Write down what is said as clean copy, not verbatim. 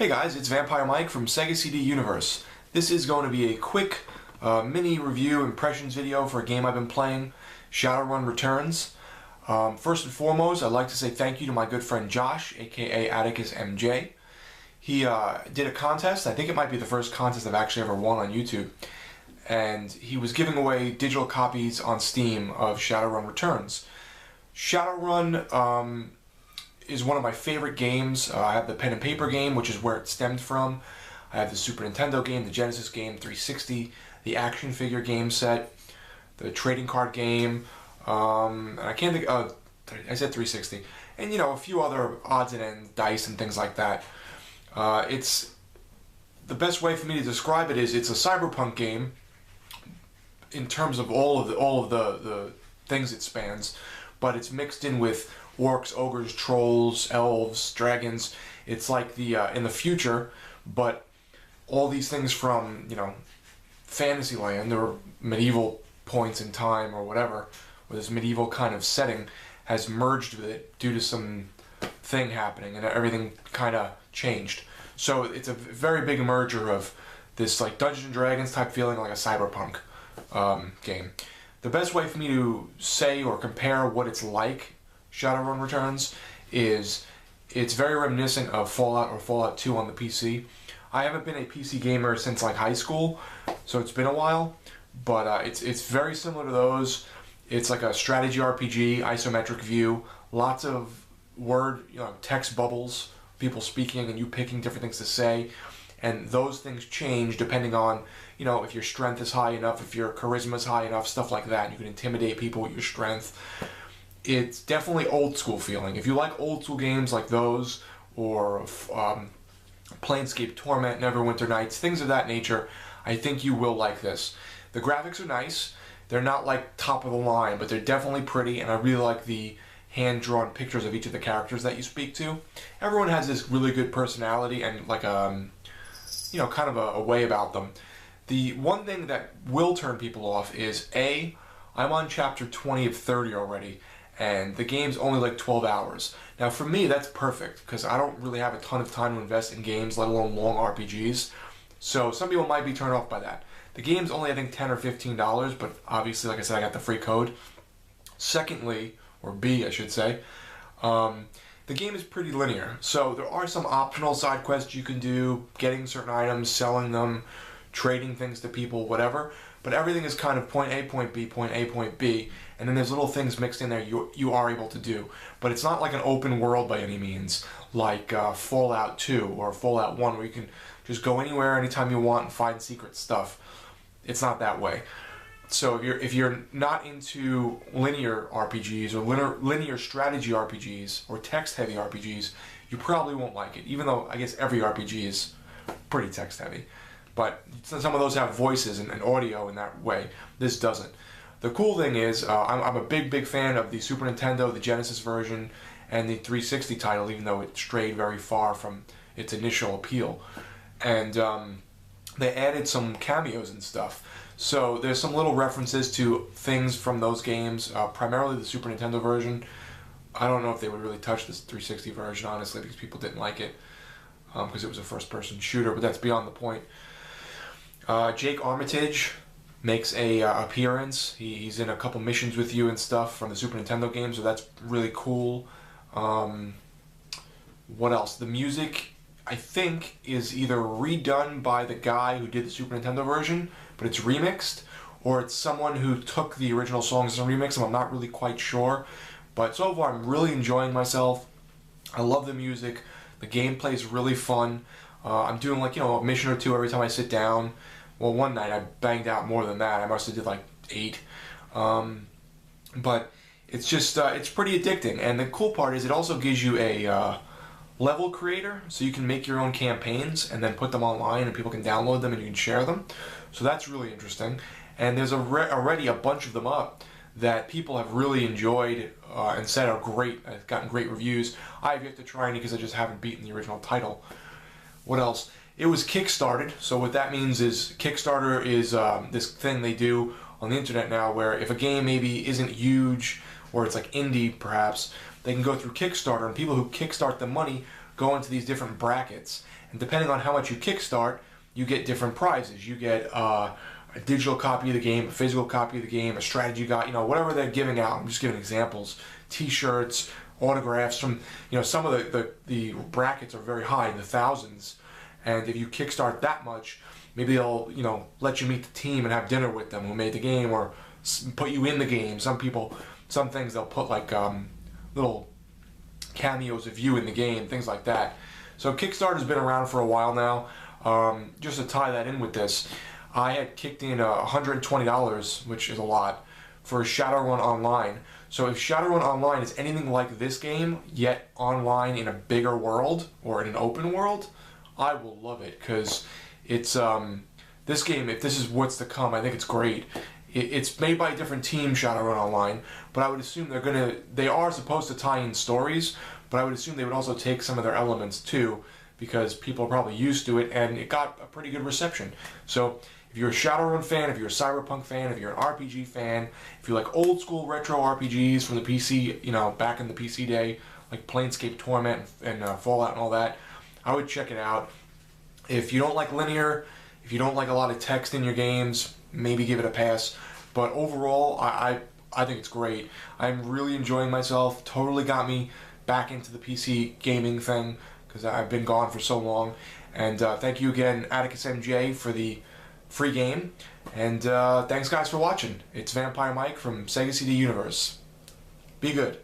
Hey guys, it's Vampire Mike from Sega CD Universe. This is going to be a quick mini review impressions video for a game I've been playing, Shadowrun Returns. First and foremost, I'd like to say thank you to my good friend Josh, aka Atticus MJ. He did a contest. I think it might be the first contest I've actually ever won on YouTube. And he was giving away digital copies on Steam of Shadowrun Returns. Shadowrun is one of my favorite games. I have the pen and paper game, which is where it stemmed from. I have the Super Nintendo game, the Genesis game, 360, the action figure game set, the trading card game, and I can't think, I said 360, and a few other odds and ends, dice and things like that. It's, the best way for me to describe it is it's a cyberpunk game in terms of all of the things it spans, but it's mixed in with orcs, ogres, trolls, elves, dragons. It's like the in the future, but all these things from fantasy land or medieval points in time or whatever, or this medieval kind of setting has merged with it due to some thing happening, and everything kind of changed. So it's a very big merger of this like Dungeons and Dragons type feeling, like a cyberpunk game. The best way for me to say or compare what it's like, Shadowrun Returns, is it's very reminiscent of Fallout or Fallout 2 on the PC. I haven't been a PC gamer since like high school, so it's been a while, but it's very similar to those. It's like a strategy RPG, isometric view, lots of text bubbles, people speaking and you picking different things to say, and those things change depending on if your strength is high enough, if your charisma is high enough, stuff like that. You can intimidate people with your strength. It's definitely old school feeling. If you like old school games like those, or Planescape Torment, Neverwinter Nights, things of that nature, I think you will like this. The graphics are nice. They're not like top of the line, but they're definitely pretty, and I really like the hand-drawn pictures of each of the characters that you speak to. Everyone has this really good personality and like kind of a way about them. The one thing that will turn people off is I'm on chapter 20 of 30 already, and the game's only like 12 hours. Now for me, that's perfect, because I don't really have a ton of time to invest in games, let alone long RPGs. So some people might be turned off by that. The game's only, I think, $10 or $15, but obviously, like I said, I got the free code. Secondly, or B, I should say, the game is pretty linear. So there are some optional side quests you can do, getting certain items, selling them, trading things to people, whatever. But everything is kind of point A, point B, point A, point B, and then there's little things mixed in there you are able to do. But it's not like an open world by any means, like Fallout 2 or Fallout 1, where you can just go anywhere, anytime you want, and find secret stuff. It's not that way. So if you're not into linear RPGs or linear strategy RPGs or text-heavy RPGs, you probably won't like it, even though I guess every RPG is pretty text-heavy. But some of those have voices and audio in that way. This doesn't. The cool thing is, I'm a big fan of the Super Nintendo, the Genesis version, and the 360 title, even though it strayed very far from its initial appeal. And they added some cameos and stuff. So there's some little references to things from those games, primarily the Super Nintendo version. I don't know if they would really touch this 360 version, honestly, because people didn't like it, because it was a first-person shooter, but that's beyond the point. Jake Armitage makes a appearance. He's in a couple missions with you and stuff from the Super Nintendo game, so that's really cool. What else? The music, I think, is either redone by the guy who did the Super Nintendo version, but it's remixed, or it's someone who took the original songs and remixed them. I'm not really quite sure, but so far I'm really enjoying myself. I love the music. The gameplay is really fun. I'm doing like a mission or two every time I sit down. Well, one night I banged out more than that. I must have did like 8. But it's just it's pretty addicting. And the cool part is it also gives you a level creator, so you can make your own campaigns and then put them online, and people can download them and you can share them. So that's really interesting. And there's already a bunch of them up that people have really enjoyed and said are great. I've gotten great reviews. I have yet to try any because I just haven't beaten the original title. What else? It was Kickstarted, so what that means is Kickstarter is this thing they do on the internet now where if a game maybe isn't huge or it's like indie perhaps, they can go through Kickstarter, and people who kickstart the money go into these different brackets, and depending on how much you kickstart, you get different prizes. You get a digital copy of the game, a physical copy of the game, a strategy guide, you know, whatever they're giving out. I'm just giving examples. T-shirts, autographs from, you know, some of the brackets are very high in the thousands, and if you kickstart that much, maybe they'll, you know, let you meet the team and have dinner with them who made the game, or put you in the game. Some things they'll put like little cameos of you in the game, things like that. So Kickstarter's been around for a while now. Just to tie that in with this, I had kicked in $120, which is a lot, for Shadowrun Online. So if Shadowrun Online is anything like this game, yet online in a bigger world, or in an open world, I will love it, because it's, this game, if this is what's to come, I think it's great. It's made by a different team, Shadowrun Online, but I would assume they are supposed to tie in stories, but I would assume they would also take some of their elements too, because people are probably used to it, and it got a pretty good reception. So if you're a Shadowrun fan, if you're a Cyberpunk fan, if you're an RPG fan, if you like old school retro RPGs from the PC, you know, back in the PC day, like Planescape Torment and Fallout and all that, I would check it out. If you don't like linear, if you don't like a lot of text in your games, maybe give it a pass. But overall, I think it's great. I'm really enjoying myself. Totally got me back into the PC gaming thing, because I've been gone for so long. And thank you again, Atticus MJ, for the free game. And thanks guys for watching. It's Vampire Mike from Sega CD Universe. Be good.